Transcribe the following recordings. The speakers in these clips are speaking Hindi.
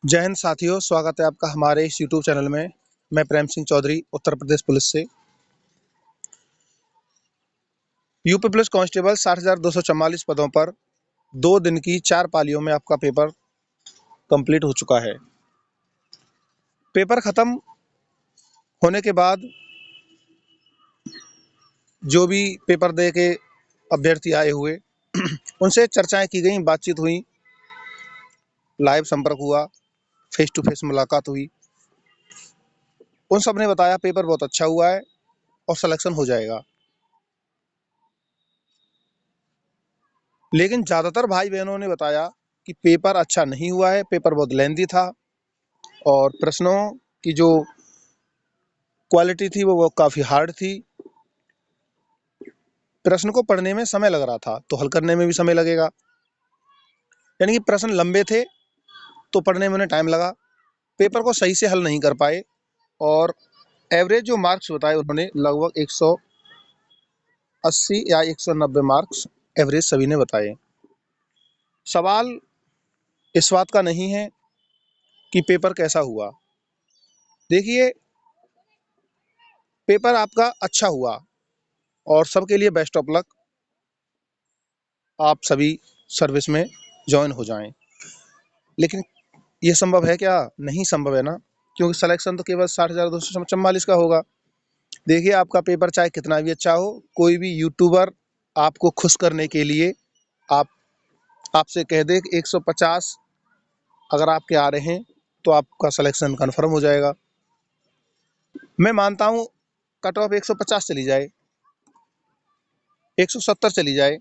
जय हिंद साथियों, स्वागत है आपका हमारे इस यूट्यूब चैनल में। मैं प्रेम सिंह चौधरी उत्तर प्रदेश पुलिस से। यूपी पुलिस कांस्टेबल 60,244 पदों पर 2 दिन की 4 पालियों में आपका पेपर कंप्लीट हो चुका है। पेपर खत्म होने के बाद जो भी पेपर दे के अभ्यर्थी आए हुए उनसे चर्चाएं की गई, बातचीत हुई, लाइव संपर्क हुआ, फेस टू फेस मुलाकात हुई। उन सब ने बताया पेपर बहुत अच्छा हुआ है और सिलेक्शन हो जाएगा। लेकिन ज़्यादातर भाई बहनों ने बताया कि पेपर अच्छा नहीं हुआ है, पेपर बहुत लेंथी था और प्रश्नों की जो क्वालिटी थी वो काफ़ी हार्ड थी। प्रश्न को पढ़ने में समय लग रहा था तो हल करने में भी समय लगेगा, यानी कि प्रश्न लंबे थे तो पढ़ने में उन्हें टाइम लगा, पेपर को सही से हल नहीं कर पाए और एवरेज जो मार्क्स बताए उन्होंने लगभग 180 या 190 मार्क्स एवरेज सभी ने बताए। सवाल इस बात का नहीं है कि पेपर कैसा हुआ। देखिए, पेपर आपका अच्छा हुआ और सबके लिए बेस्ट ऑफ लक। आप सभी सर्विस में ज्वाइन हो जाएं। लेकिन ये संभव है क्या? नहीं संभव है ना, क्योंकि सिलेक्शन तो केवल 60,244 का होगा। देखिए, आपका पेपर चाहे कितना भी अच्छा हो, कोई भी यूट्यूबर आपको खुश करने के लिए आप आपसे कह दे कि 150 अगर आपके आ रहे हैं तो आपका सिलेक्शन कन्फर्म हो जाएगा। मैं मानता हूँ कट ऑफ 150 चली जाए, 170 चली जाए,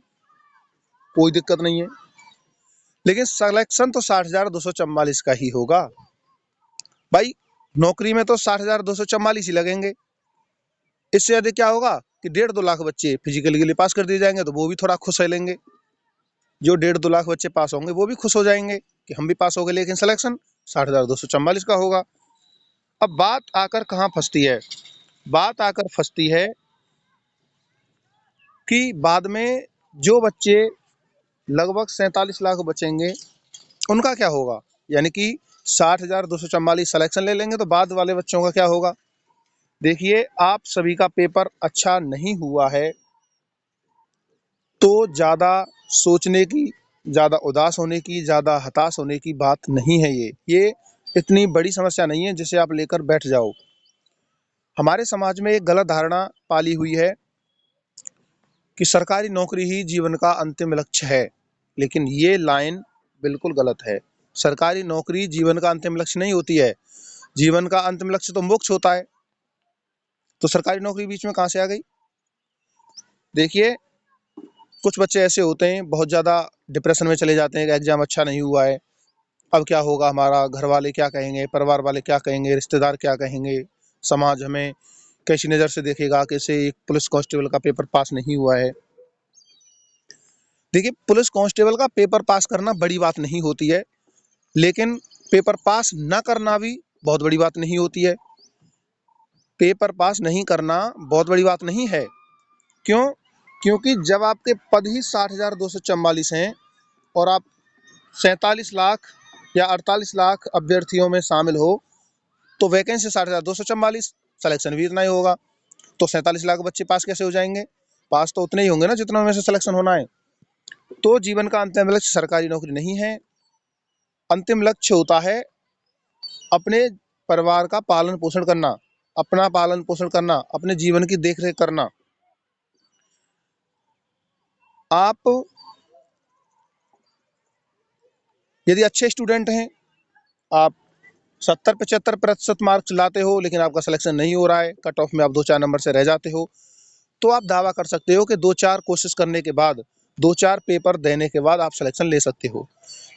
कोई दिक्कत नहीं है, लेकिन सिलेक्शन तो 60,244 का ही होगा। भाई, नौकरी में तो 60,244 ही लगेंगे। इससे अधिक क्या होगा कि 1.5-2 लाख बच्चे फिजिकल के लिए पास कर दिए जाएंगे तो वो भी थोड़ा खुश रह लेंगे। जो 1.5-2 लाख बच्चे पास होंगे वो भी खुश हो जाएंगे कि हम भी पास हो गए, लेकिन सिलेक्शन 60,244 का होगा। अब बात आकर कहाँ फंसती है? बात आकर फंसती है कि बाद में जो बच्चे लगभग 47 लाख बचेंगे उनका क्या होगा। यानी कि 60,244 सिलेक्शन ले लेंगे तो बाद वाले बच्चों का क्या होगा। देखिए, आप सभी का पेपर अच्छा नहीं हुआ है तो ज़्यादा सोचने की, ज़्यादा उदास होने की, ज़्यादा हताश होने की बात नहीं है। ये इतनी बड़ी समस्या नहीं है जिसे आप लेकर बैठ जाओ। हमारे समाज में एक गलत धारणा पाली हुई है कि सरकारी नौकरी ही जीवन का अंतिम लक्ष्य है, लेकिन ये लाइन बिल्कुल गलत है। सरकारी नौकरी जीवन का अंतिम लक्ष्य नहीं होती है। जीवन का अंतिम लक्ष्य तो मोक्ष होता है। तो सरकारी नौकरी बीच में कहाँ से आ गई? देखिए, कुछ बच्चे ऐसे होते हैं बहुत ज़्यादा डिप्रेशन में चले जाते हैं कि एग्जाम अच्छा नहीं हुआ है, अब क्या होगा, हमारा घर वाले क्या कहेंगे, परिवार वाले क्या कहेंगे, रिश्तेदार क्या कहेंगे, समाज हमें कैसी नज़र से देखेगा, कैसे एक पुलिस कांस्टेबल का पेपर पास नहीं हुआ है। देखिए, पुलिस कांस्टेबल का पेपर पास करना बड़ी बात नहीं होती है, लेकिन पेपर पास न करना भी बहुत बड़ी बात नहीं होती है। पेपर पास नहीं करना बहुत बड़ी बात नहीं है। क्यों? क्योंकि जब आपके पद ही 60,244 हैं और आप 47 लाख या 48 लाख अभ्यर्थियों में शामिल हो तो वैकेंसी 60,244, सिलेक्शन भी इतना ही होगा। तो 47 लाख बच्चे पास कैसे हो जाएंगे? पास तो उतने ही होंगे ना जितना में से सिलेक्शन होना है। तो जीवन का अंतिम लक्ष्य सरकारी नौकरी नहीं है। अंतिम लक्ष्य होता है अपने परिवार का पालन पोषण करना, अपना पालन पोषण करना, अपने जीवन की देखरेख करना। आप यदि अच्छे स्टूडेंट हैं, आप 70-75% मार्क्स लाते हो, लेकिन आपका सिलेक्शन नहीं हो रहा है, कट ऑफ में आप 2-4 नंबर से रह जाते हो, तो आप दावा कर सकते हो कि 2-4 कोशिश करने के बाद, 2-4 पेपर देने के बाद आप सिलेक्शन ले सकते हो।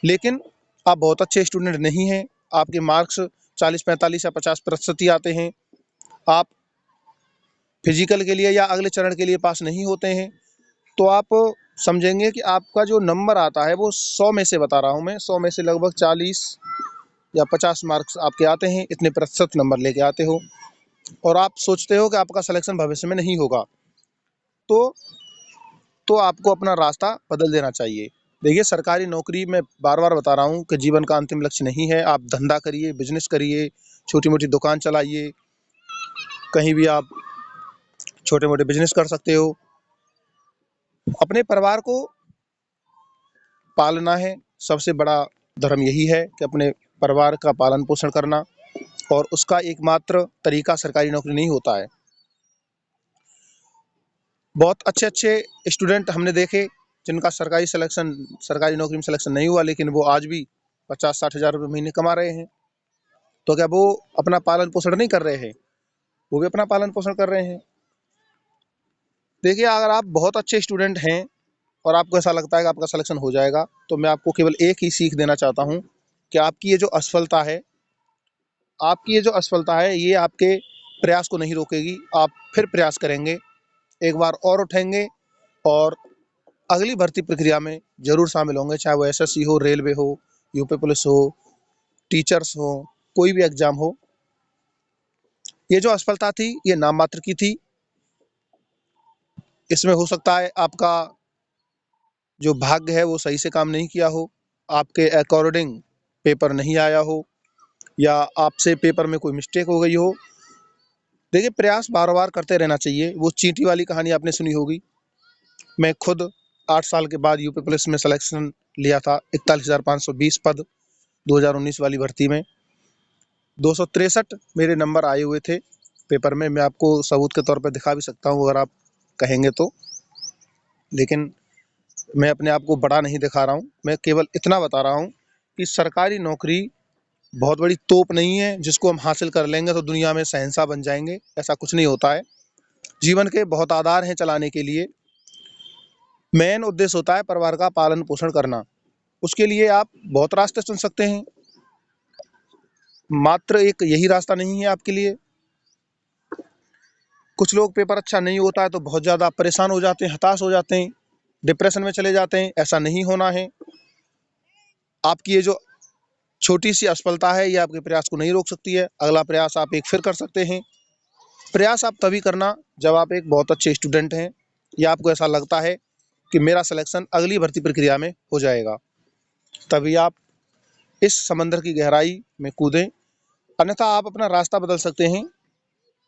लेकिन आप बहुत अच्छे स्टूडेंट नहीं हैं, आपके मार्क्स 40-45 या 50% ही आते हैं, आप फिजिकल के लिए या अगले चरण के लिए पास नहीं होते हैं, तो आप समझेंगे कि आपका जो नंबर आता है वो 100 में से, बता रहा हूँ मैं, 100 में से लगभग 40 या 50 मार्क्स आपके आते हैं, इतने प्रतिशत नंबर लेके आते हो और आप सोचते हो कि आपका सिलेक्शन भविष्य में नहीं होगा। तो आपको अपना रास्ता बदल देना चाहिए। देखिए, सरकारी नौकरी मैं बार-बार बता रहा हूँ कि जीवन का अंतिम लक्ष्य नहीं है। आप धंधा करिए, बिज़नेस करिए, छोटी-मोटी दुकान चलाइए, कहीं भी आप छोटे-मोटे बिज़नेस कर सकते हो। अपने परिवार को पालना है, सबसे बड़ा धर्म यही है कि अपने परिवार का पालन-पोषण करना, और उसका एकमात्र तरीका सरकारी नौकरी नहीं होता है। बहुत अच्छे-अच्छे स्टूडेंट हमने देखे जिनका सरकारी नौकरी में सिलेक्शन नहीं हुआ, लेकिन वो आज भी 50-60 हज़ार रुपए महीने कमा रहे हैं। तो क्या वो अपना पालन-पोषण नहीं कर रहे हैं? वो भी अपना पालन-पोषण कर रहे हैं। देखिए, अगर आप बहुत अच्छे स्टूडेंट हैं और आपको ऐसा लगता है कि आपका सिलेक्शन हो जाएगा, तो मैं आपको केवल एक ही सीख देना चाहता हूँ कि आपकी ये जो असफलता है, ये आपके प्रयास को नहीं रोकेगी। आप फिर प्रयास करेंगे, एक बार और उठेंगे और अगली भर्ती प्रक्रिया में ज़रूर शामिल होंगे, चाहे वो एसएससी हो, रेलवे हो, यूपी पुलिस हो, टीचर्स हो, कोई भी एग्ज़ाम हो। ये जो असफलता थी, ये नाम मात्र की थी। इसमें हो सकता है आपका जो भाग्य है वो सही से काम नहीं किया हो, आपके अकॉर्डिंग पेपर नहीं आया हो, या आपसे पेपर में कोई मिस्टेक हो गई हो। देखिए, प्रयास बार-बार करते रहना चाहिए। वो चींटी वाली कहानी आपने सुनी होगी। मैं खुद 8 साल के बाद यूपी पुलिस में सिलेक्शन लिया था, 41,520 पद 2019 वाली भर्ती में। 263 मेरे नंबर आए हुए थे पेपर में। मैं आपको सबूत के तौर पे दिखा भी सकता हूँ अगर आप कहेंगे तो। लेकिन मैं अपने आप को बड़ा नहीं दिखा रहा हूँ। मैं केवल इतना बता रहा हूँ कि सरकारी नौकरी बहुत बड़ी तोप नहीं है जिसको हम हासिल कर लेंगे तो दुनिया में शहंशाह बन जाएँगे, ऐसा कुछ नहीं होता है। जीवन के बहुत आधार हैं चलाने के लिए। मेन उद्देश्य होता है परिवार का पालन-पोषण करना। उसके लिए आप बहुत रास्ते चुन सकते हैं। मात्र एक यही रास्ता नहीं है आपके लिए। कुछ लोग पेपर अच्छा नहीं होता है तो बहुत ज़्यादा परेशान हो जाते हैं, हताश हो जाते हैं, डिप्रेशन में चले जाते हैं। ऐसा नहीं होना है। आपकी ये जो छोटी-सी असफलता है, ये आपके प्रयास को नहीं रोक सकती है। अगला प्रयास आप एक फिर कर सकते हैं। प्रयास आप तभी करना जब आप एक बहुत अच्छे स्टूडेंट हैं, या आपको ऐसा लगता है कि मेरा सिलेक्शन अगली भर्ती प्रक्रिया में हो जाएगा। तभी आप इस समंदर की गहराई में कूदें। अन्यथा आप अपना रास्ता बदल सकते हैं,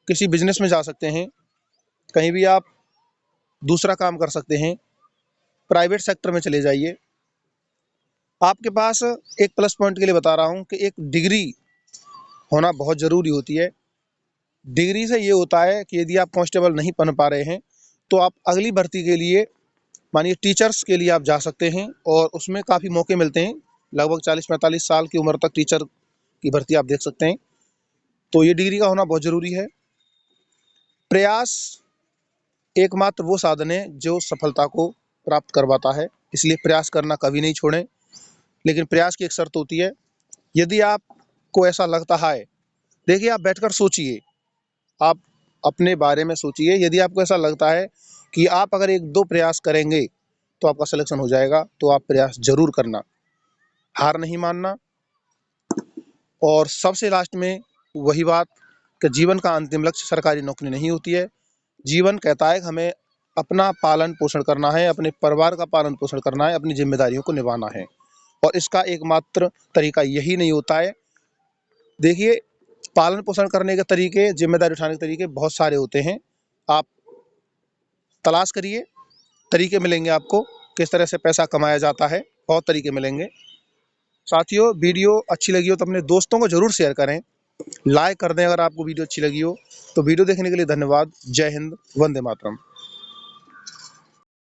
किसी बिज़नेस में जा सकते हैं, कहीं भी आप दूसरा काम कर सकते हैं, प्राइवेट सेक्टर में चले जाइए। आपके पास एक प्लस पॉइंट के लिए बता रहा हूँ कि एक डिग्री होना बहुत ज़रूरी होती है। डिग्री से ये होता है कि यदि आप कांस्टेबल नहीं बन पा रहे हैं, तो आप अगली भर्ती के लिए, मानिए टीचर्स के लिए आप जा सकते हैं, और उसमें काफ़ी मौके मिलते हैं। लगभग 40-45 साल की उम्र तक टीचर की भर्ती आप देख सकते हैं। तो ये डिग्री का होना बहुत ज़रूरी है। प्रयास एकमात्र वो साधन है जो सफलता को प्राप्त करवाता है, इसलिए प्रयास करना कभी नहीं छोड़ें। लेकिन प्रयास की एक शर्त होती है, यदि आपको ऐसा लगता है, देखिए आप बैठकर सोचिए, आप अपने बारे में सोचिए, यदि आपको ऐसा लगता है कि आप अगर 1-2 प्रयास करेंगे तो आपका सिलेक्शन हो जाएगा, तो आप प्रयास ज़रूर करना, हार नहीं मानना। और सबसे लास्ट में वही बात कि जीवन का अंतिम लक्ष्य सरकारी नौकरी नहीं होती है। जीवन कहता है कि हमें अपना पालन-पोषण करना है, अपने परिवार का पालन-पोषण करना है, अपनी ज़िम्मेदारियों को निभाना है, और इसका एकमात्र तरीका यही नहीं होता है। देखिए, पालन-पोषण करने के तरीके, ज़िम्मेदारी उठाने के तरीके बहुत सारे होते हैं। आप तलाश करिए, तरीके मिलेंगे आपको, किस तरह से पैसा कमाया जाता है, बहुत तरीके मिलेंगे। साथियों, वीडियो अच्छी लगी हो तो अपने दोस्तों को ज़रूर शेयर करें, लाइक कर दें अगर आपको वीडियो अच्छी लगी हो। तो वीडियो देखने के लिए धन्यवाद। जय हिंद, वंदे मातरम।